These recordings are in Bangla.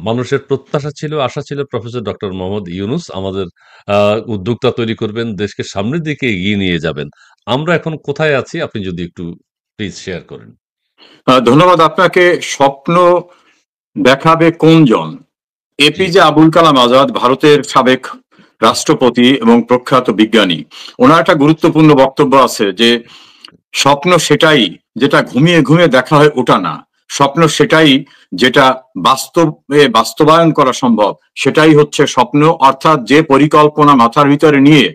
মানুষের প্রত্যাশা ছিল, আশা ছিল প্রফেসর ডক্টর মোহাম্মদ ইউনূস আমাদের উদ্যোক্তা তৈরি করবেন, দেশকে সামনের দিকে এগিয়ে নিয়ে যাবেন। আমরা এখন কোথায় আছি আপনি যদি একটু প্লিজ শেয়ার করেন। ধন্যবাদ আপনাকে। স্বপ্ন দেখাবে কোনজন? জি, এপিজে আবুল কালাম আজাদ ভারতের সাবেক রাষ্ট্রপতি এবং প্রখ্যাত বিজ্ঞানী। ওনার একটা গুরুত্বপূর্ণ বক্তব্য আছে যে স্বপ্ন সেটাই যেটা ঘুমিয়ে ঘুমিয়ে দেখা হয় ওটা না, স্বপ্ন সেটাই যেটা বাস্তবে বাস্তবায়ন করা সম্ভব, সেটাই হচ্ছে স্বপ্ন। অর্থাৎ যে পরিকল্পনা মাথার ভিতরে নিয়ে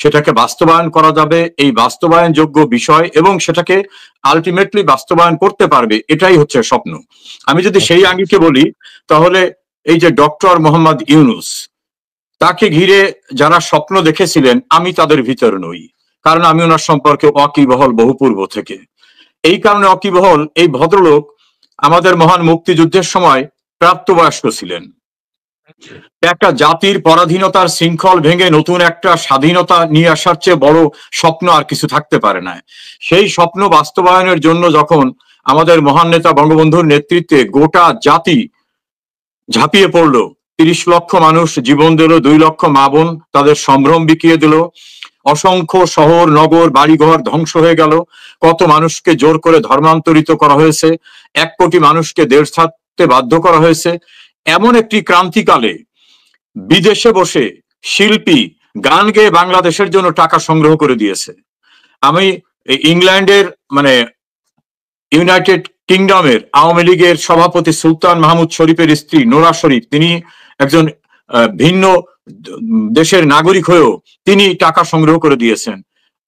সেটাকে বাস্তবায়ন করা যাবে, এই বাস্তবায়নযোগ্য বিষয় এবং সেটাকে আলটিমেটলি বাস্তবায়ন করতে পারবে, এটাই হচ্ছে স্বপ্ন। আমি যদি সেই আচ্ছা, আঙ্গিকে বলি, তাহলে এই যে ডক্টর মোহাম্মদ ইউনূস, তাকে ঘিরে যারা স্বপ্ন দেখেছিলেন আমি তাদের ভিতরে নই, কারণ আমি ওনার সম্পর্কে ওয়াকিবহল বহু পূর্ব থেকে। এই কারণে ওয়াকিবহল, এই ভদ্রলোক আমাদের মহান মুক্তিযুদ্ধের সময় প্রাপ্তবয়স্ক ছিলেন। একটা জাতির পরাধীনতার শৃঙ্খল ভেঙে নতুন একটা স্বাধীনতা নিয়ে আসার চেয়ে বড় স্বপ্ন আর কিছু থাকতে পারে না। সেই স্বপ্ন বাস্তবায়নের জন্য যখন আমাদের মহান নেতা বঙ্গবন্ধুর নেতৃত্বে গোটা জাতি ঝাঁপিয়ে পড়লো, ৩০ লক্ষ মানুষ জীবন দিল, ২ লক্ষ মা বোন তাদের সম্ভ্রম বিকিয়ে দিল, অসংখ্য শহর নগর বাড়িঘর ধ্বংস হয়ে গেল, কত মানুষকে জোর করে ধর্মান্তরিত করা হয়েছে, ১ কোটি মানুষকে দেশ ছাড়তে বাধ্য করা হয়েছে। এমন একটি ক্রান্তিকালে বিদেশে বসে শিল্পী গান গেয়ে বাংলাদেশের জন্য টাকা সংগ্রহ করে দিয়েছে। আমি ইংল্যান্ডের মানে ইউনাইটেড কিংডমের আওয়ামী লীগের সভাপতি সুলতান মাহমুদ শরীফের স্ত্রী নোরা শরীফ, তিনি একজন ভিন্ন দেশের নাগরিক হয়েও তিনি টাকা সংগ্রহ করে দিয়েছেন।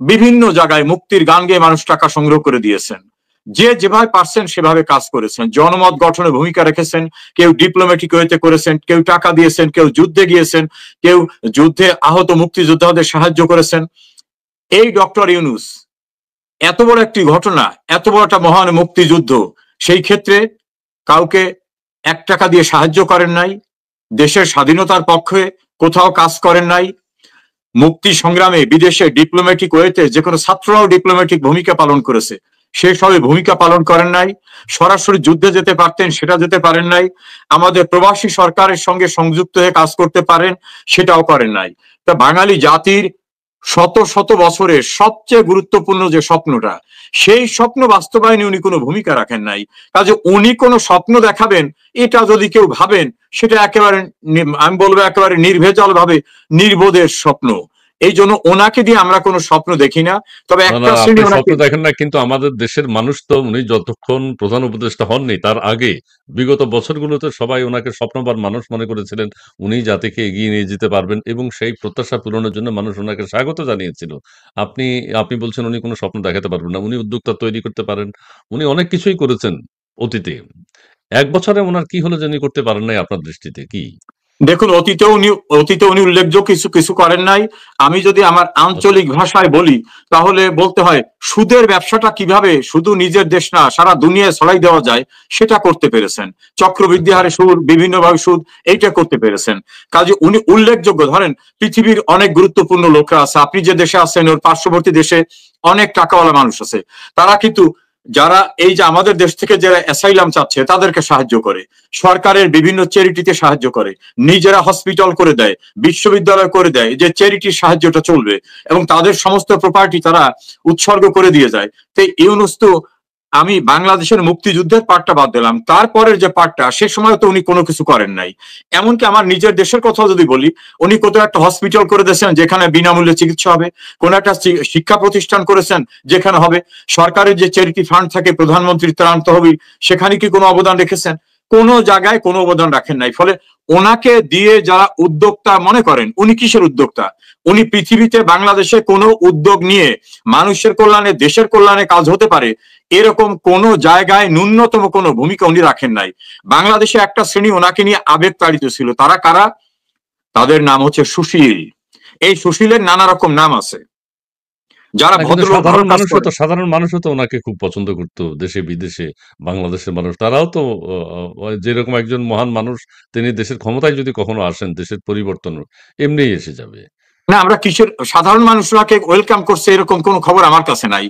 বিভিন্ন জায়গায় মুক্তির গান গেয়ে মানুষ টাকা সংগ্রহ করে দিয়েছেন। যে যেভাবে পারছেন সেভাবে কাজ করেছেন, জনমত গঠনে ভূমিকা রেখেছেন। কেউ ডিপ্লোম্যাটিক ওয়েতে করেছেন, কেউ টাকা দিয়েছেন, কেউ যুদ্ধে গিয়েছেন, কেউ যুদ্ধে আহত মুক্তিযোদ্ধাদের সাহায্য করেছেন। এই ডক্টর ইউনূস এত বড় একটি ঘটনা, এত বড় একটা মহান মুক্তিযুদ্ধ, সেই ক্ষেত্রে কাউকে ১ টাকা দিয়ে সাহায্য করেন নাই, দেশের স্বাধীনতার পক্ষে কোথাও কাজ করেন নাই। মুক্তি সংগ্রামে বিদেশে ডিপ্লোম্যাটিক ওয়েতে যে কোনো ছাত্ররাও ডিপ্লোম্যাটিক ভূমিকা পালন করেছে, সেসবে ভূমিকা পালন করেন নাই। সরাসরি যুদ্ধে যেতে পারতেন, সেটা যেতে পারেন নাই। আমাদের প্রবাসী সরকারের সঙ্গে সংযুক্ত হয়ে কাজ করতে পারেন, সেটাও করেন নাই। তা বাঙালি জাতির শত শত বছরের সবচেয়ে গুরুত্বপূর্ণ যে স্বপ্নটা, সেই স্বপ্ন বাস্তবায়নে উনি কোনো ভূমিকা রাখেন নাই। কাজে উনি কোনো স্বপ্ন দেখাবেন, এটা যদি কেউ ভাবেন, সেটা একেবারে আমি বলবো একেবারে নির্ভেজাল ভাবে নির্বোধের স্বপ্ন। এই জন্য ওনাকে দিয়ে আমরা কোনো স্বপ্ন দেখি না। তবে না, না, একটা আপনি শ্রেণী স্বপ্ন ওনাকে, দেখেন না, কিন্তু আমাদের দেশের মানুষ তো উনি যতক্ষণ প্রধান উপদেষ্টা হননি তার আগে বিগত বছরগুলোতে সবাই ওনাকে স্বপ্নবান মানুষ মনে করেছিলেন। উনি জাতিকে এগিয়ে নিয়ে যেতে পারবেন এবং সেই প্রত্যাশা পূরণের জন্য মানুষ ওনাকে স্বাগত জানিয়েছিল। আপনি আপনি বলছেন উনি কোনো স্বপ্ন দেখাতে পারবেন না, উনি উদ্যোক্তা তৈরি করতে পারেন, উনি অনেক কিছুই করেছেন অতীতে। ১ বছরে ওনার কি হলো যে উনি করতে পারেন নাই আপনার দৃষ্টিতে কি? দেখুন, অতীতে উনি উল্লেখযোগ্য কিছু কিছু করেন নাই। আমি যদি আমার আচ্ছা, আঞ্চলিক ভাষায় বলি, তাহলে বলতে হয় সুদের ব্যবসাটা কিভাবে শুধু নিজের দেশ না সারা দুনিয়ায় ছড়াই দেওয়া যায়, সেটা করতে পেরেছেন। চক্রবৃদ্ধি আচ্ছা। হারে সুদ, বিভিন্নভাবে সুদ, এইটা করতে পেরেছেন। কাজে উনি উল্লেখযোগ্য। ধরেন, পৃথিবীর অনেক গুরুত্বপূর্ণ লোকরা আছে, আপনি যে দেশে আছেন ওর পার্শ্ববর্তী দেশে অনেক টাকাওয়ালা মানুষ আছে, তারা কিন্তু যারা এই যে আমাদের দেশ থেকে যারা অ্যাসাইলাম চাচ্ছে তাদেরকে সাহায্য করে, সরকারের বিভিন্ন চ্যারিটিতে সাহায্য করে, নিজেরা হসপিটাল করে দেয়, বিশ্ববিদ্যালয় করে দেয়, যে চ্যারিটির সাহায্যটা চলবে, এবং তাদের সমস্ত প্রপার্টি তারা উৎসর্গ করে দিয়ে যায়। তো ইউনূস তো, আমি বাংলাদেশের মুক্তিযুদ্ধের পার্টটা বাদ দিলাম, তারপরের যে পার্টটা, সে সময় তো উনি কোনো কিছু করেন নাই। এমনকি আমার নিজের দেশের কথা যদি বলি, উনি কোথাও একটা হসপিটাল করে দিয়েছেন যেখানে বিনামূল্যে চিকিৎসা হবে, কোন একটা শিক্ষা প্রতিষ্ঠান করেছেন যেখানে হবে, সরকারের যে চ্যারিটি ফান্ড থাকে প্রধানমন্ত্রী ত্রাণ তহবিল, সেখানে কি কোনো অবদান রেখেছেন? কোনো জায়গায় কোনো অবদান রাখেন নাই। ফলে ওনাকে দিয়ে যারা উদ্যোক্তা মনে করেন, উনি কিসের উদ্যোক্তা? উনি পৃথিবীতে বাংলাদেশে কোনো উদ্যোগ নিয়ে মানুষের কল্যাণে দেশের কল্যাণে কাজ হতে পারে এরকম কোন জায়গায় ন্যূনতম কোনো ভূমিকা উনি রাখেন নাই। বাংলাদেশে একটা শ্রেণী ওনাকে নিয়ে আবেগ তাড়িত ছিল। তারা কারা? তাদের নাম হচ্ছে সুশীল। এই সুশীলের নানা রকম নাম আছে, যারা না, কিন্তু ভদ্রলোক ভালো সাধারণ কাজ মানুষও করে। তো সাধারণ মানুষও তো ওনাকে খুব পছন্দ করতো দেশে বিদেশে। বাংলাদেশের মানুষ তারাও তো যেরকম একজন মহান মানুষ, তিনি দেশের ক্ষমতায় যদি কখনো আসেন দেশের পরিবর্তন এমনিই এসে যাবে। না, আমরা কিসের সাধারণ মানুষরাকে ওয়েলকাম করছে এরকম কোন খবর আমার কাছে নাই।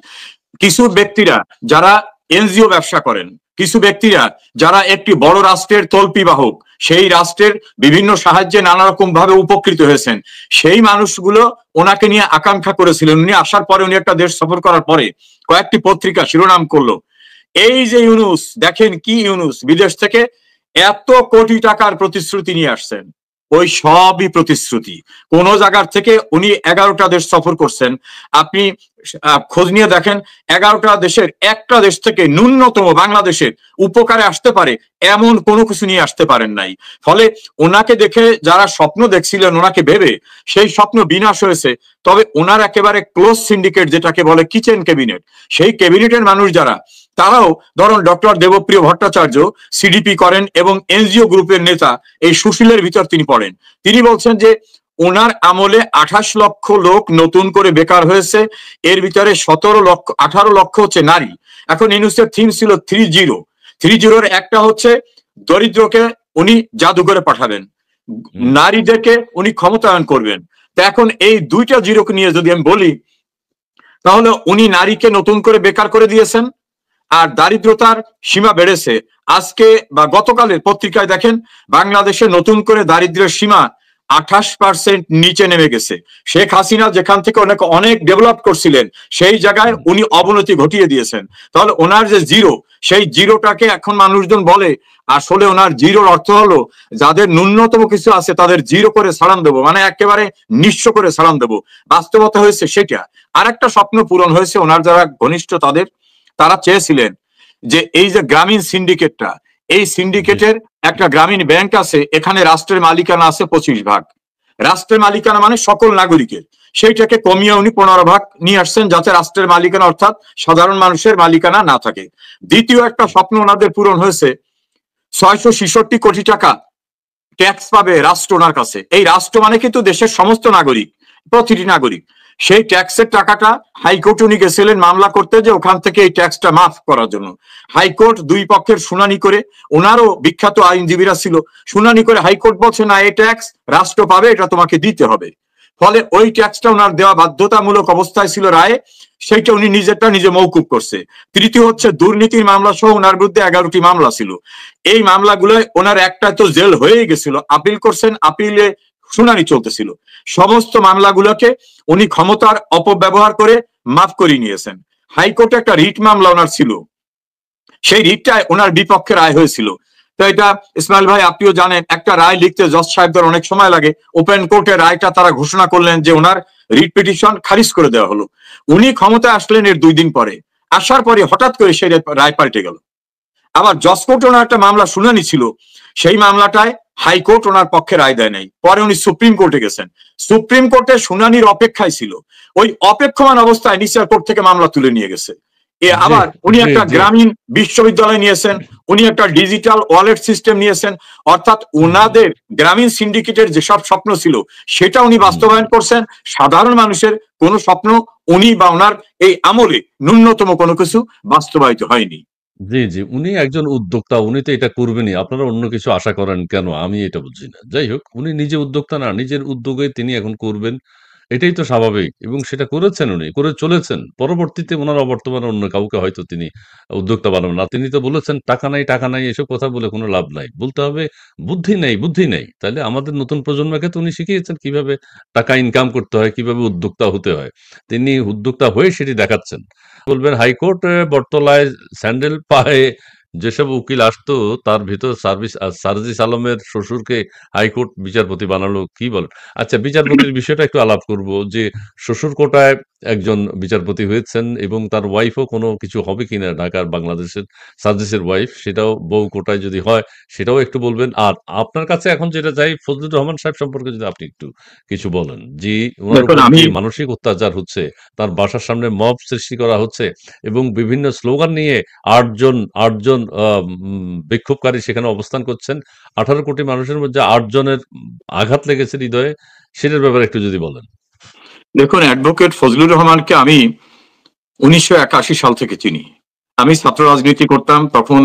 কিছু ব্যক্তিরা যারা এনজিও ব্যবসা করেন, কিছু ব্যক্তিরা যারা একটি বড় রাষ্ট্রের তল্পিবাহক, সেই রাষ্ট্রের বিভিন্ন সাহায্যে নানা রকম ভাবে উপকৃত হয়েছেন, সেই মানুষগুলো ওনাকে নিয়ে আকাঙ্ক্ষা করেছিলেন। উনি আসার পরে, উনি একটা দেশ সফর করার পরে কয়েকটি পত্রিকা শিরোনাম করলো, এই যে ইউনূস, দেখেন কি ইউনূস বিদেশ থেকে এত কোটি টাকার প্রতিশ্রুতি নিয়ে আসছেন। ওই সবই প্রতিশ্রুতি। কোন জায়গার থেকে উনি 11টা দেশ সফর করছেন, আপনি খোঁজ নিয়ে দেখেন 11টা দেশের একটা দেশ থেকে ন্যূনতম বাংলাদেশের উপকারে আসতে পারে এমন কোনো কিছু নিয়ে আসতে পারেন নাই। ফলে ওনাকে দেখে যারা স্বপ্ন দেখছিলেন ওনাকে ভেবে, সেই স্বপ্ন বিনাশ হয়েছে। তবে ওনার একেবারে ক্লোজ সিন্ডিকেট, যেটাকে বলে কিচেন ক্যাবিনেট, সেই ক্যাবিনেটের মানুষ যারা, তারাও ধরুন ডক্টর দেবপ্রিয় ভট্টাচার্য সিডিপি করেন এবং এনজিও গ্রুপের নেতা, এই সুশীলের ভিতর তিনি পড়েন। তিনি বলছেন যে ওনার আমলে 28 লক্ষ লোক নতুন করে বেকার হয়েছে, এর ভিতরে 18 লক্ষ হচ্ছে নারী। এখন ইউনূসের থিম ছিল 30 একটা হচ্ছে দরিদ্রকে উনি জাদুঘরে পাঠাবেন, নারীদেরকে উনি ক্ষমতায়ন করবেন। তো এখন এই দুইটা জিরোকে নিয়ে যদি আমি বলি, তাহলে উনি নারীকে নতুন করে বেকার করে দিয়েছেন, আর দারিদ্রতার সীমা বেড়েছে। আজকে বা গতকালের পত্রিকায় দেখেন, বাংলাদেশে নতুন করে দারিদ্র্যের সীমা 28% নিচে নেমে গেছে। শেখ হাসিনা যেখান থেকে অনেক ডেভেলপ করছিলেন, সেই জায়গায় উনি অবনতি ঘটিয়ে দিয়েছেন। তাহলে ওনার যে জিরো, সেই জিরোটাকে এখন মানুষজন বলে, আসলে ওনার জিরোর অর্থ হলো যাদের ন্যূনতম কিছু আছে তাদের জিরো করে ছাড়ান দেবো, মানে একেবারে নিঃস্ব করে ছাড়ান দেবো। বাস্তবতা হয়েছে সেটা। আর একটা স্বপ্ন পূরণ হয়েছে ওনার যারা ঘনিষ্ঠ তাদের, তারা চেয়েছিলেন যে এই যে গ্রামীণ সিন্ডিকেটটা, এই সিন্ডিকেটের একটা গ্রামীণ ব্যাংক আছে, এখানে রাষ্ট্রের মালিকানা আছে 25%। রাষ্ট্রের মালিকানা মানে সকল নাগরিকের, সেইটাকে কমিয়ে উনি 15% নিয়ে আসছেন, যাতে রাষ্ট্রের মালিকানা অর্থাৎ সাধারণ মানুষের মালিকানা না থাকে। দ্বিতীয় একটা স্বপ্ন ওনাদের পূরণ হয়েছে, 666 কোটি টাকা ট্যাক্স পাবে রাষ্ট্র ওনার কাছে। এই রাষ্ট্র মানে কিন্তু দেশের সমস্ত নাগরিক, প্রতিটি নাগরিক। সেই ট্যাক্সের টাকাটা হাইকোর্টে উনি গেছিলেন মামলা করতে, যে ওখান থেকে এই ট্যাক্সটা মাফ করার জন্য। হাইকোর্ট দুই পক্ষের শুনানি করে, ওনারও বিখ্যাত আইনজীবীরা ছিল, শুনানি করে হাইকোর্ট বলছে না, এই ট্যাক্স রাষ্ট্র পাবে, এটা তোমাকে দিতে হবে। ফলে ওই ট্যাক্সটা ওনার দেওয়া বাধ্যতামূলক অবস্থায় ছিল রায়ে, সেইটা উনি নিজেরটা নিজে মওকুফ করছে। তৃতীয় হচ্ছে দুর্নীতির মামলা সহ ওনার বিরুদ্ধে 11টি মামলা ছিল। এই মামলাগুলোয় ওনার একটা তো জেল হয়েই গেছিল, আপিল করছেন, আপিলে শুনানি চলতেছিল। সমস্ত মামলাগুলোকে উনি ক্ষমতার অপব্যবহার করে মাফ করে নিয়েছেন। হাইকোর্টে একটা রিট মামলা ওনার ছিল, সেই রিটটায় ওনার বিপক্ষে রায় হয়েছিল। তো এটা ইসমাইল ভাই আপনিও জানেন, একটা রায় লিখতে জজ সাহেবদের অনেক সময় লাগে। ওপেন কোর্টে রায়টা তারা ঘোষণা করলেন যে ওনার রিট পিটিশন খারিজ করে দেওয়া হলো। উনি ক্ষমতায় আসলেন এর 2 দিন পরে, আসার পরে হঠাৎ করে সেই রায় পাল্টে গেল। আবার জজ কোর্টে ওনার একটা মামলা শুনানি ছিল, সেই মামলাটায় হাইকোর্ট ওনার পক্ষে রায় দেয় নাই, পরে উনি সুপ্রিম কোর্টে গেছেন। সুপ্রিম কোর্টে শুনানির অপেক্ষায় ছিল, ওই অপেক্ষমান অবস্থায় নিচের কোর্ট থেকে মামলা তুলে নিয়ে গেছে। আবার উনি একটা গ্রামীণ বিশ্ববিদ্যালয় নিয়েছেন, উনি একটা ডিজিটাল ওয়ালেট সিস্টেম নিয়েছেন, অর্থাৎ ওনাদের গ্রামীণ সিন্ডিকেটের যেসব স্বপ্ন ছিল সেটা উনি বাস্তবায়ন করছেন। সাধারণ মানুষের কোন স্বপ্ন উনি বা ওনার এই আমলে ন্যূনতম কোনো কিছু বাস্তবায়িত হয়নি। জি, জি। উনি একজন উদ্যোক্তা। উনি তো এটা করবেনই। আপনারা অন্য কিছু আশা করেন কেন? আমি এটা বুঝি না। যাই হোক, উনি নিজে উদ্যোক্তা না। নিজের উদ্যোগে তিনি এখন করবেন। এটাই তো স্বাভাবিক এবং সেটা করেছেন উনি, করে চলেছেন। পরবর্তীতে উনার অবর্তমানে অন্য কাউকে হয়তো তিনি উদ্যোক্তা বানাবেন না। তিনি তো বলেছেন, "টাকা নাই, টাকা নাই" এসব কথা বলে কোনো লাভ নাই। বলতে হবে, "বুদ্ধি নেই, বুদ্ধি নেই।" তাইলে আমাদের নতুন প্রজন্মকে তো উনি শিখিয়েছেন কিভাবে টাকা ইনকাম করতে হয়, কিভাবে উদ্যোক্তা হতে হয়। তিনি উদ্যোক্তা হয়ে সেটি দেখাচ্ছেন। বলবেন হাইকোর্ট বটতলায় স্যান্ডেল পায়ে যেসব উকিল আসতো, তার ভিতর সার্জিস আলমের শ্বশুরকে হাইকোর্ট বিচারপতি বানালো, কি বলেন? আচ্ছা, বিচারপতির বিষয়টা একটু আলাপ করব যে শ্বশুর কোটায় একজন বিচারপতি হয়েছেন এবং তার ওয়াইফও কোনো কিছু হবে কিনা, ঢাকার বাংলাদেশের সার্জিসের ওয়াইফ, সেটাও বউ কোটায় যদি হয় সেটাও একটু বলবেন। আর আপনার কাছে এখন যেটা চাই, ফজলুর রহমান সাহেব সম্পর্কে যদি আপনি একটু কিছু বলেন, যে ওনার উপর আমি যে মানসিক অত্যাচার হচ্ছে, তার বাসার সামনে মব সৃষ্টি করা হচ্ছে এবং বিভিন্ন স্লোগান নিয়ে আটজন বিক্ষোভকারী সেখানে অবস্থান করছেন। 18 কোটি মানুষের মধ্যে 8 জনের আঘাত লেগেছে হৃদয়ে, সেটার ব্যাপারে একটু যদি বলেন। দেখুন, অ্যাডভোকেট ফজলুর রহমানকে আমি 1981 সাল থেকে চিনি। আমি ছাত্র রাজনীতি করতাম তখন।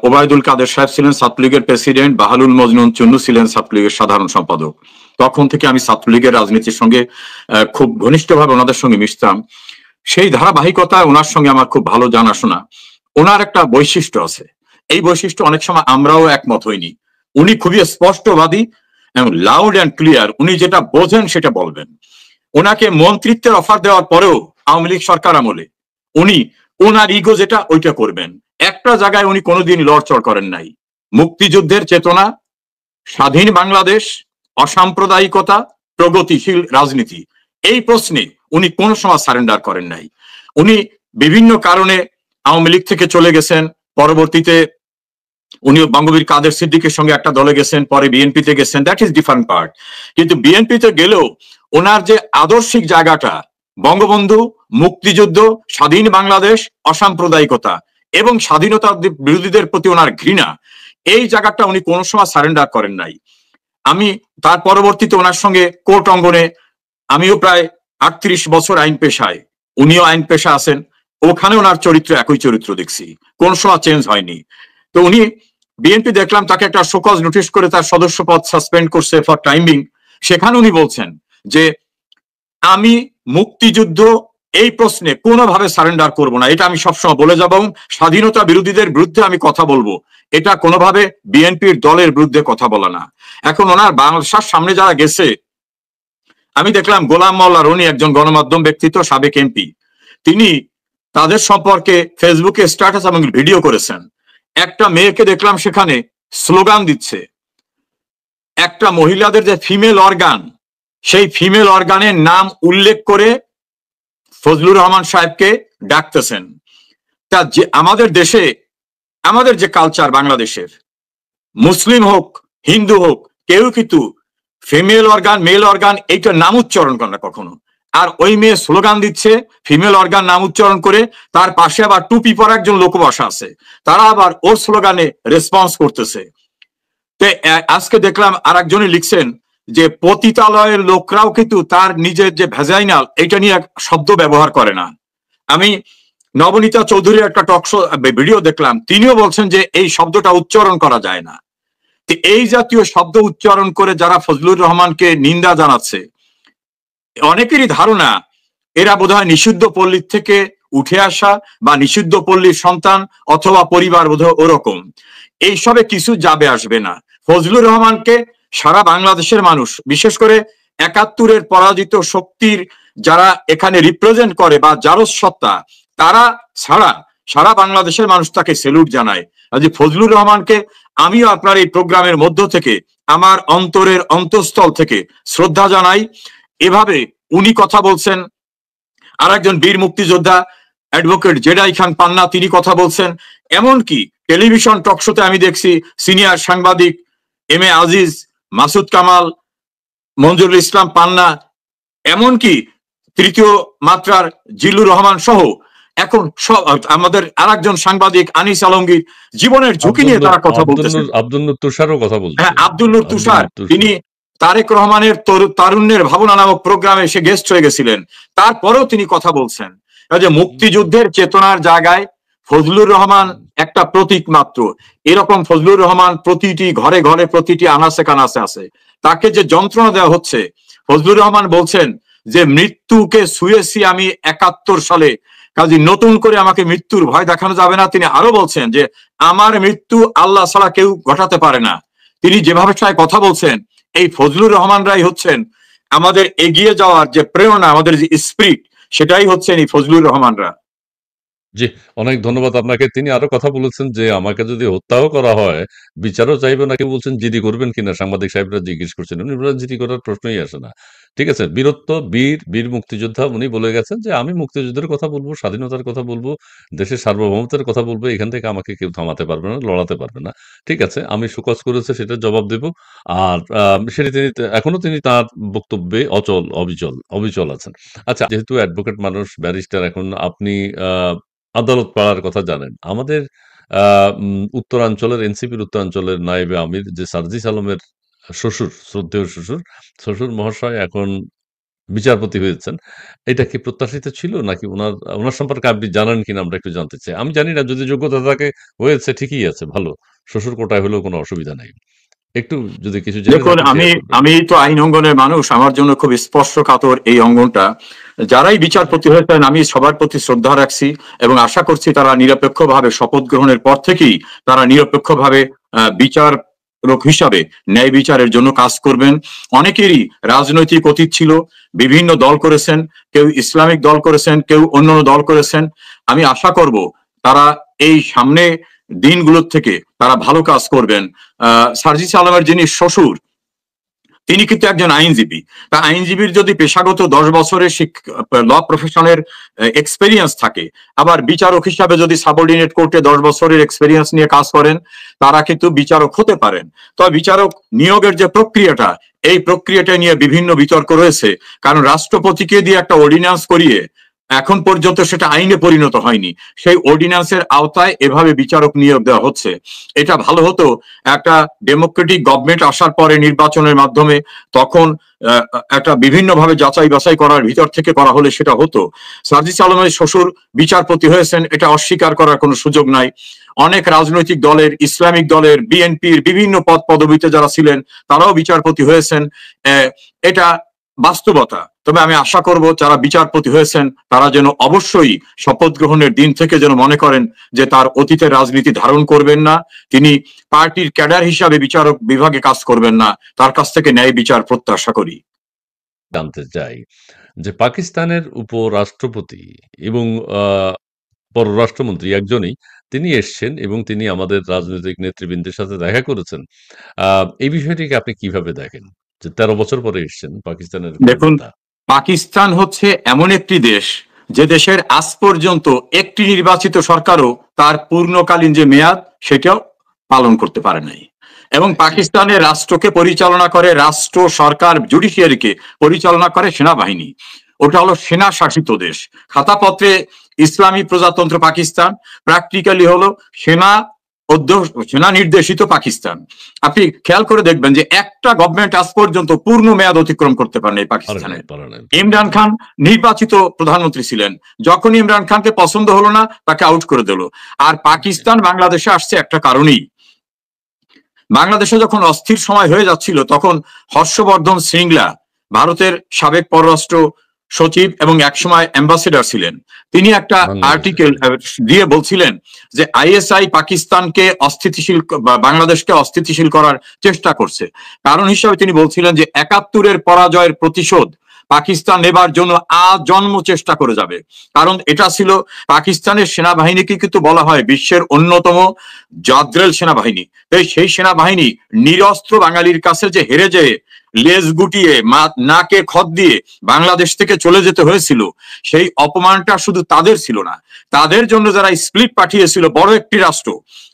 ওবায়দুল কাদের সাহেব ছিলেন ছাত্রলীগের প্রেসিডেন্ট, বাহালুল মজনুন চুন্নু ছিলেন ছাত্রলীগের সাধারণ সম্পাদক। তখন থেকে আমি ছাত্রলীগের রাজনীতির সঙ্গে খুব ঘনিষ্ঠভাবে ওনাদের সঙ্গে মিশতাম। সেই ধারাবাহিকতায় ওনার সঙ্গে আমার খুব ভালো জানাশোনা। ওনার একটা বৈশিষ্ট্য আছে, এই বৈশিষ্ট্য অনেক সময় আমরাও একমত হইনি। উনি খুবই স্পষ্টবাদী এবং লাউড অ্যান্ড ক্লিয়ার, উনি যেটা বোঝেন সেটা বলবেন। ওনাকে মন্ত্রিত্বের অফার দেওয়ার পরেও আওয়ামী লীগ সরকার আমলে উনি ওনার ইগো যেটা ওইটা করবেন। একটা জায়গায় উনি কোনোদিন লড়চড় করেন নাই। মুক্তিযুদ্ধের চেতনা, স্বাধীন বাংলাদেশ, অসাম্প্রদায়িকতা, প্রগতিশীল রাজনীতি, এই প্রশ্নে উনি কোনো সময় সারেন্ডার করেন নাই। উনি বিভিন্ন কারণে আওয়ামী লীগ থেকে চলে গেছেন, পরবর্তীতে উনি বঙ্গবীর কাদের সিদ্দিকের সঙ্গে একটা দলে গেছেন, পরে বিএনপিতে গেছেন, দ্যাট ইজ ডিফারেন্ট পার্ট। কিন্তু বিএনপিতে গেলেও ওনার যে আদর্শিক জায়গাটা, বঙ্গবন্ধু, মুক্তিযুদ্ধ, স্বাধীন বাংলাদেশ, অসাম্প্রদায়িকতা এবং স্বাধীনতা বিরোধীদের প্রতি ওনার ঘৃণা, এই জায়গাটা উনি কোনো সময় সারেন্ডার করেন নাই। আমি তার পরবর্তীতে ওনার সঙ্গে কোর্ট অঙ্গনে, আমিও প্রায় 38 বছর আইন পেশায়, উনিও আইন পেশা আছেন, ওখানে ওনার চরিত্র একই চরিত্র দেখছি, কোন সময় চেঞ্জ হয়নি। তো উনি বিএনপি দেখলাম তাকে একটা শোকজ নোটিশ করে তার সদস্য পদ সাসপেন্ড করছে ফর টাইমিং। সেখানে উনি বলছেন যে আমি মুক্তিযুদ্ধ এই প্রশ্নে কোনোভাবে সারেন্ডার করব না, এটা আমি সবসময় বলে যাব, স্বাধীনতা বিরোধীদের বিরুদ্ধে আমি কথা বলবো, এটা কোনোভাবে বিএনপির দলের বিরুদ্ধে কথা বলা না। এখন ওনার বাংলাদেশের সামনে যারা গেছে, আমি দেখলাম গোলাম মোল্লা রনি, একজন গণমাধ্যম ব্যক্তিত্ব, সাবেক এমপি, তিনি তাদের সম্পর্কে ফেসবুকে স্ট্যাটাস এবং ভিডিও করেছেন। একটা মেয়েকে দেখলাম সেখানে স্লোগান দিচ্ছে, একটা মহিলাদের যে ফিমেল অর্গান, সেই ফিমেল অর্গানের নাম উল্লেখ করে ফজলুর রহমান সাহেবকে ডাকতেছেন। তা যে আমাদের দেশে, আমাদের যে কালচার বাংলাদেশের, মুসলিম হোক হিন্দু হোক, কেউ কিন্তু ফিমেল অর্গান মেল অর্গান এইটার নাম উচ্চারণ করে না কখনো। আর ওই মেয়ে স্লোগান দিচ্ছে ফিমেল অর্গান নাম উচ্চারণ করে, তার পাশে আবার টুপি পরা একজন লোক বসা আছে, তারা আবার ওর স্লোগানে রেসপন্স করতেছে। আজকে দেখলাম আর একজনে লিখছেন যে পতিতালয়ের লোকরাও কিন্তু তার নিজের যে ভ্যাজাইনাল, এটা নিয়ে শব্দ ব্যবহার করে না। আমি নবনীতা চৌধুরীর একটা টকশো ভিডিও দেখলাম, তিনিও বলছেন যে এই শব্দটা উচ্চারণ করা যায় না। এই জাতীয় শব্দ উচ্চারণ করে যারা ফজলুর রহমানকে নিন্দা জানাচ্ছে, অনেকেরই ধারণা এরা বোধহয় নিষিদ্ধ পল্লীর থেকে উঠে আসা বা নিষিদ্ধ পল্লীর সন্তান অথবা পরিবার বোধহয় ওরকম। এইসবে কিছু যাবে আসবে না। ফজলুর রহমানকে সারা বাংলাদেশের মানুষ, বিশেষ করে 71-এর পরাজিত শক্তির যারা এখানে রিপ্রেজেন্ট করে বা জারজ সত্তা, তারা ছাড়া সারা বাংলাদেশের মানুষ তাকে সেলুট জানায়। আজ ফজলুর রহমানকে আমিও আপনার এই প্রোগ্রামের মধ্য থেকে আমার অন্তরের অন্তঃস্থল থেকে শ্রদ্ধা জানাই। এভাবে উনি কথা বলছেন। আর একজন বীর মুক্তিযোদ্ধা অ্যাডভোকেট জেডাই খান পান্না, তিনি কথা বলছেন। এমনকি টেলিভিশন টকশোতে আমি দেখছি সিনিয়র সাংবাদিক এম এ আজিজ, মাসুদ কামাল, মঞ্জুরুল ইসলাম পান্না, এমনকি তৃতীয় মাত্রার জিল্লুর রহমান সহ এখন সব আমাদের আর একজন সাংবাদিক আনিস আলমগীর, জীবনের ঝুঁকি নিয়ে তারা কথা বলতেছেন। আব্দুল নূর তুষারও কথা বলছেন। হ্যাঁ, আব্দুল নূর তুষার, তিনি তারেক রহমানের তারুণ্যের ভাবনা নামক প্রোগ্রামে সে গেস্ট হয়ে গেছিলেন, তারপরেও তিনি কথা বলছেন যে মুক্তিযুদ্ধের চেতনার জায়গায় ফজলুর রহমান একটা প্রতীক মাত্র। এরকম ফজলুর রহমান প্রতিটি ঘরে ঘরে, প্রতিটি আনাচে কানাচে আছে। তাকে যে যন্ত্রণা দেওয়া হচ্ছে, ফজলুর রহমান বলছেন যে মৃত্যুকে ছুঁয়েছি আমি 71 সালে, কাজে নতুন করে আমাকে মৃত্যুর ভয় দেখানো যাবে না। তিনি আরো বলছেন যে আমার মৃত্যু আল্লাহ ছাড়া কেউ ঘটাতে পারে না। তিনি যেভাবে কথা বলছেন, এই ফজলুর রহমানরাই হচ্ছেন আমাদের এগিয়ে যাওয়ার যে প্রেরণা, আমাদের যে স্পিরিট, সেটাই হচ্ছেন এই ফজলুর রহমানরা। জি, অনেক ধন্যবাদ আপনাকে। তিনি আরো কথা বলেছেন যে আমাকে যদি হত্যাও করা হয়, বিচারও চাইবে না। কেউ বলছেন জিডি করবেন কিনা, সাংবাদিক সাহেবরা জিজ্ঞেস করছেন। উনি বলেন জিডি করার প্রশ্নই আসে না। ঠিক আছে, বীরত্ব, বীর মুক্তিযোদ্ধা, উনি বলে গেছেন যে আমি মুক্তিযুদ্ধের কথা বলবো, স্বাধীনতার কথা বলবো, দেশের সার্বভৌমত্বের কথা বলবো, এখান থেকে আমাকে কেউ থামাতে পারবে না, লড়াতে পারবে না। ঠিক আছে, আমি শোকজ করেছে সেটার জবাব দেব। আর সেটি তিনি এখনো তিনি তার বক্তব্যে অবিচল আছেন। আচ্ছা, যেহেতু অ্যাডভোকেট মানুষ, ব্যারিস্টার, এখন আপনি আদালত পাড়ার কথা জানেন। আমাদের উত্তরাঞ্চলের, এনসিপির উত্তরাঞ্চলের নায়েবে আমির যে সার্জিস আলমের শ্বশুর, শ্রদ্ধেয় শ্বশুর মহাশয় এখন বিচারপতি হয়েছেন। এটা কি প্রত্যাশিত ছিল, নাকি উনার সম্পর্কে আপনি জানেন কিনা আমরা একটু জানতে চাই। আমি জানি না, যদি যোগ্যতা থাকে হয়েছে ঠিকই আছে, ভালো। শ্বশুর কোটায় হলেও কোনো অসুবিধা নাই। একটু যদি কিছু জেনে দেখুন, থাকেন আমি শেয়ার করবেন। আমি তো আইন অঙ্গনের মানুষ, আমার জন্য খুব স্পর্শকাতর এই অঙ্গনটা। যারাই বিচারপতি হয়েছেন আমি সবার প্রতি শ্রদ্ধা রাখছি এবং আশা করছি তারা নিরপেক্ষভাবে শপথ গ্রহণের পর থেকেই তারা নিরপেক্ষভাবে বিচারক হিসাবে ন্যায় বিচারের জন্য কাজ করবেন। অনেকেরই রাজনৈতিক অতীত ছিল, বিভিন্ন দল করেছেন, কেউ ইসলামিক দল করেছেন, কেউ অন্য দল করেছেন। আমি আশা করব তারা এই সামনে দিনগুলোর থেকে তারা ভালো কাজ করবেন। সার্জিস আলমের যিনি শ্বশুর, তিনি কিন্তু একজন আইনজীবী। তা আইনজীবীর যদি পেশাগত 10 বছরের ল প্রফেশনের এক্সপেরিয়েন্স থাকে, আবার বিচারক হিসাবে যদি সাবঅর্ডিনেট কোর্টে 10 বছরের এক্সপেরিয়েন্স নিয়ে কাজ করেন, তারা কিন্তু বিচারক হতে পারেন। তবে বিচারক নিয়োগের যে প্রক্রিয়াটা, এই প্রক্রিয়াটা নিয়ে বিভিন্ন বিতর্ক রয়েছে। কারণ রাষ্ট্রপতিকে দিয়ে একটা অর্ডিন্যান্স করিয়ে এখন পর্যন্ত সেটা আইনে পরিণত হয়নি, সেই অর্ডিন্যান্সের আওতায় এভাবে বিচারক নিয়োগ দেওয়া হচ্ছে। এটা ভালো হতো একটা ডেমোক্রেটিক গভর্নমেন্ট আসার পরে নির্বাচনের মাধ্যমে, তখন একটা বিভিন্নভাবে যাচাই বাছাই করার ভিতর থেকে করা হলে সেটা হতো। সার্জিস আলমের শ্বশুর বিচারপতি হয়েছেন, এটা অস্বীকার করার কোনো সুযোগ নাই। অনেক রাজনৈতিক দলের, ইসলামিক দলের, বিএনপির বিভিন্ন পদ পদবিতে যারা ছিলেন তারাও বিচারপতি হয়েছেন। এটা বাস্তবতা। তবে আমি আশা করব যারা বিচারপতি হয়েছেন তারা যেন অবশ্যই শপথ গ্রহণের দিন থেকে যেন মনে করেন যে তার অতীতের রাজনীতি ধারণ করবেন না, তিনি পার্টির ক্যাডার হিসাবে বিচারক বিভাগে কাজ করবেন না, তার কাছ থেকে ন্যায় বিচার প্রত্যাশা করি। জানতে চাই যে পাকিস্তানের উপরাষ্ট্রপতি এবং পররাষ্ট্রমন্ত্রী একজনই, তিনি এসছেন এবং তিনি আমাদের রাজনৈতিক নেতৃবৃন্দের সাথে দেখা করেছেন। এই বিষয়টিকে আপনি কিভাবে দেখেন যে 13 বছর পরে এসছেন পাকিস্তানের কোনো দেখুন, নেতা? পাকিস্তান হচ্ছে এমন একটি দেশ যে দেশের আজ পর্যন্ত একটি নির্বাচিত সরকারও তার পূর্ণকালীন যে মেয়াদ সেটাও পালন করতে পারে নাই। এবং জি। পাকিস্তানের রাষ্ট্রকে পরিচালনা করে, রাষ্ট্র সরকার জুডিশিয়ারিকে পরিচালনা করে সেনাবাহিনী। ওটা হলো সেনা শাসিত দেশ। খাতাপত্রে ইসলামী প্রজাতন্ত্র পাকিস্তান, প্র্যাকটিক্যালি হলো সেনা সেনা নির্দেশিত পাকিস্তান। আপনি খেয়াল করে দেখবেন যে একটা গভর্নমেন্ট আজ পর্যন্ত পূর্ণ মেয়াদ অতিক্রম করতে পারেনি পারে নাই, পাকিস্তানের। পারে নাই। ইমরান খান নির্বাচিত প্রধানমন্ত্রী ছিলেন, যখন ইমরান খানকে পছন্দ হলো না তাকে আউট করে দিল। আর জি। পাকিস্তান বাংলাদেশে আসছে একটা কারণেই, বাংলাদেশে যখন অস্থির সময় হয়ে যাচ্ছিল তখন হর্ষবর্ধন শ্রীংলা, ভারতের সাবেক পররাষ্ট্র সচিব এবং একসময় অ্যাম্বাসেডর ছিলেন, তিনি একটা বাংলাদেশে। আর্টিকেল দিয়ে বলছিলেন যে আইএসআই পাকিস্তানকে অস্থিতিশীল বাংলাদেশকে অস্থিতিশীল করার চেষ্টা করছে। কারণ হিসাবে তিনি বলছিলেন যে 71-এর পরাজয়ের প্রতিশোধ পাকিস্তান নেবার জন্য আজন্ম চেষ্টা করে যাবে। কারণ এটা ছিল পাকিস্তানের সেনাবাহিনীকে কিন্তু বলা হয় বিশ্বের অন্যতম জাদ্রেল সেনাবাহিনী। তাই সেই সেনাবাহিনী নিরস্ত্র বাঙালির কাছে যে হেরে যেয়ে লেজ গুটিয়ে নাকে খত দিয়ে বাংলাদেশ থেকে চলে যেতে হয়েছিল, সেই অপমানটা শুধু তাদের ছিল না, তাদের জন্য যারা স্প্লিট পাঠিয়েছিল বড় একটি রাষ্ট্র।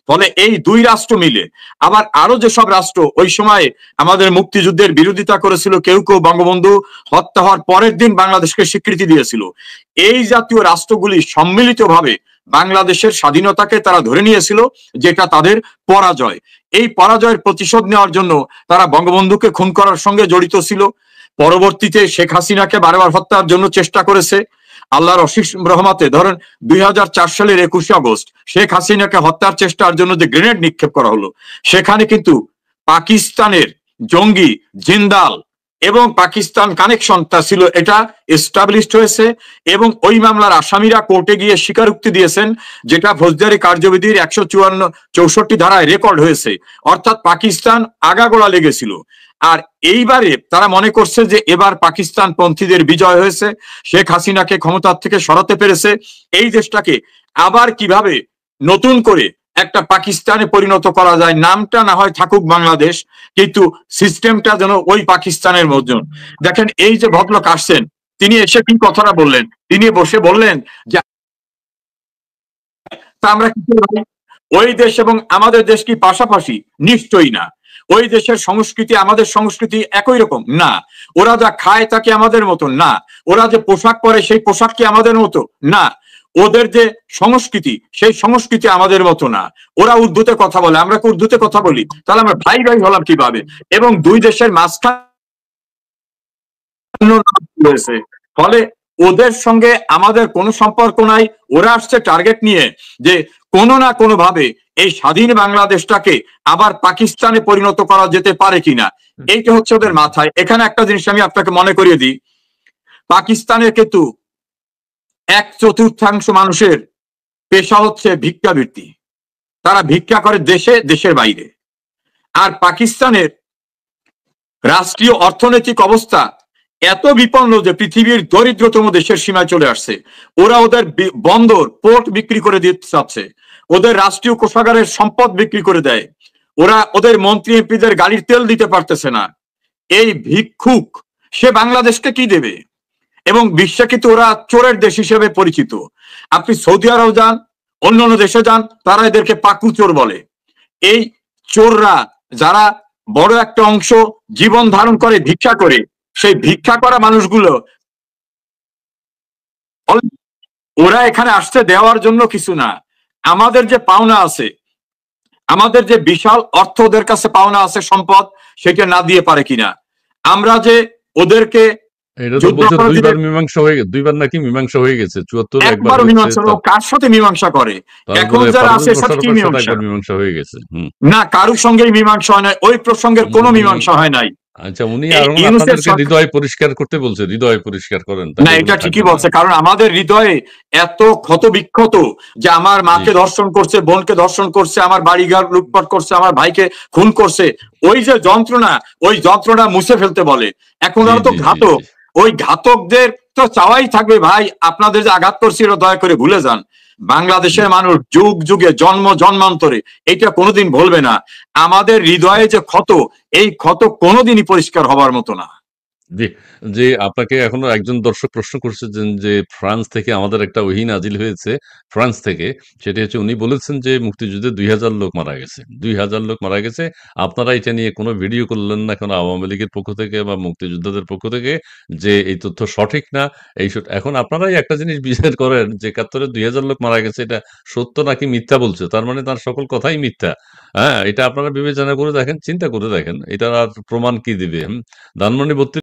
ফলে এই দুই রাষ্ট্র মিলে আবার আরো যেসব রাষ্ট্র ওই সময় আমাদের মুক্তিযুদ্ধের বিরোধিতা করেছিল, কেউ কেউ বঙ্গবন্ধু হত্যা হওয়ার পরের দিন বাংলাদেশকে স্বীকৃতি দিয়েছিল, এই জাতীয় রাষ্ট্রগুলি সম্মিলিতভাবে বাংলাদেশের স্বাধীনতাকে তারা ধরে নিয়েছিল, যেটা তাদের পরাজয়। এই পরাজয়ের প্রতিশোধ নেওয়ার জন্য তারা বঙ্গবন্ধুকে খুন করার সঙ্গে জড়িত ছিল। পরবর্তীতে শেখ হাসিনাকে বারবার হত্যার জন্য চেষ্টা করেছে। আল্লাহর অশেষ রহমতে ধরেন 2004 সালের 21শে আগস্ট শেখ হাসিনাকে হত্যার চেষ্টার জন্য যে গ্রেনেড নিক্ষেপ করা হলো, সেখানে কিন্তু পাকিস্তানের জঙ্গি জিন্দাল এবং পাকিস্তান কানেকশন তা ছিল, এটা এস্টাবলিশড হয়েছে। এবং ওই মামলার আসামিরা কোর্টে গিয়ে স্বীকারোক্তি দিয়েছেন, যেটা ফৌজদারি কার্যবিধির 154-64 ধারায় রেকর্ড হয়েছে। অর্থাৎ পাকিস্তান আগাগোড়া লেগেছিল। আর এইবারে তারা মনে করছে যে এবার পাকিস্তান পন্থীদের বিজয় হয়েছে, শেখ হাসিনাকে ক্ষমতার থেকে সরাতে পেরেছে, এই দেশটাকে আবার কিভাবে নতুন করে একটা পাকিস্তানে পরিণত করা যায়, নামটা না হয় থাকুক বাংলাদেশ, কিন্তু সিস্টেমটা যেন ওই পাকিস্তানের মতন। দেখেন এই যে ভদ্রলোক আসছেন, তিনি এসে কি কথাটা বললেন, তিনি বসে বললেন যে তা আমরা কি করব? ওই দেশ এবং আমাদের দেশ কি পাশাপাশি? নিশ্চয়ই না। ওই দেশের সংস্কৃতি আমাদের সংস্কৃতি একই রকম না, ওরা যা খায় তাকে আমাদের মতো না, ওরা যে পোশাক পরে সেই পোশাক কি আমাদের মতো না, ওদের যে সংস্কৃতি সেই সংস্কৃতি আমাদের মতো না, ওরা উর্দুতে কথা বলে, আমরা কি উর্দুতে কথা বলি? তাহলে আমরা ভাই ভাই হলাম কিভাবে? এবং দুই দেশের মাঝখানে রয়েছে। ফলে ওদের সঙ্গে আমাদের কোনো সম্পর্ক নাই। ওরা আসছে টার্গেট নিয়ে যে কোনো না কোনো ভাবে এই স্বাধীন বাংলাদেশটাকে আবার পাকিস্তানে পরিণত করা যেতে পারে কিনা, এইটা হচ্ছে ওদের মাথায়। এখানে একটা জিনিস আমি আপনাকে মনে করিয়ে দিই, পাকিস্তানের কিন্তু 1/4 মানুষের পেশা হচ্ছে ভিক্ষাবৃত্তি, তারা ভিক্ষা করে দেশে দেশের বাইরে। আর পাকিস্তানের রাষ্ট্রীয় অর্থনৈতিক অবস্থা এত বিপন্ন যে পৃথিবীর দরিদ্রতম দেশের সীমায় চলে আসছে। ওরা ওদের বন্দর পোর্ট বিক্রি করে দিতে চাচ্ছে, ওদের রাষ্ট্রীয় কোষাগারের সম্পদ বিক্রি করে দেয়, ওরা ওদের মন্ত্রী এমপিদের গাড়ির তেল দিতে পারতেছে না। এই ভিক্ষুক সে বাংলাদেশকে কি দেবে? এবং বিশ্বে কিন্তু ওরা চোরের দেশ হিসেবে পরিচিত। আপনি সৌদি আরব যান, অন্যান্য দেশে যান, তারা এদেরকে পাকু চোর বলে। এই চোররা যারা বড় একটা অংশ জীবন ধারণ করে ভিক্ষা করে, সেই ভিক্ষা করা মানুষগুলো ওরা এখানে আসতে দেওয়ার জন্য কিছু না। আমাদের যে পাওনা আছে, আমাদের যে বিশাল অর্থ ওদের কাছে পাওনা আছে, সম্পদ, সেটা না দিয়ে পারে কিনা। আমরা যে ওদেরকে এটা তো বলছে দুইবার মীমাংসা হয়ে গেছে, দুইবার নাকি মীমাংসা হয়ে গেছে, 74 একবার মীমাংসা। কার সাথে মীমাংসা করে? এখন যারা আছে সাথে কি মীমাংসা হয়ে গেছে? না, কারোর সঙ্গেই মীমাংসা হয় নাই, ওই প্রসঙ্গের কোনো মীমাংসা হয় নাই। আচ্ছা, উনি আপনাদেরকে হৃদয় পরিষ্কার করতে বলছে, হৃদয় পরিষ্কার করেন। না, এটা ঠিকই বলছে, কারণ আমাদের হৃদয়ে এত ক্ষত বিক্ষত যে আমার মাকে ধর্ষণ করছে, বোনকে ধর্ষণ করছে, আমার বাড়িঘর লুটপাট করছে, আমার ভাইকে খুন করছে, ওই যে যন্ত্রণা, ওই যন্ত্রণা মুছে ফেলতে বলে। এখন ওরা তো ঘাতক, ওই ঘাতকদের তো চাওয়াই থাকবে, ভাই আপনাদের যে আঘাত করছিল দয়া করে ভুলে যান। বাংলাদেশের মানুষ যুগ যুগে জন্মান্তরে এটা কোনোদিন ভুলবে না। আমাদের হৃদয়ে যে ক্ষত, এই ক্ষত কোনোদিনই পরিষ্কার হবার মতো না। জি, যে আপনাকে এখনো একজন দর্শক প্রশ্ন করছে যে ফ্রান্স থেকে আমাদের একটা ওহী নাজিল হয়েছে ফ্রান্স থেকে, সেটা হচ্ছে উনি বলেছেন যে মুক্তিযুদ্ধে 2000 লোক মারা গেছে, 2000 লোক মারা গেছে। আপনারা এটা নিয়ে কোনো ভিডিও করলেন না কেন আওয়ামী লীগের পক্ষ থেকে বা মুক্তিযোদ্ধাদের পক্ষ থেকে, যে এই তথ্য সঠিক না। এখন আপনারাই একটা জিনিস বিচার করেন যে 71-এ 2000 লোক মারা গেছে, এটা সত্য নাকি মিথ্যা বলছে, তার মানে তার সকল কথাই মিথ্যা। হ্যাঁ, এটা আপনারা বিবেচনা করে দেখেন, চিন্তা করে দেখেন, এটার আর প্রমাণ কি দিবে? ধানমন্ডি 32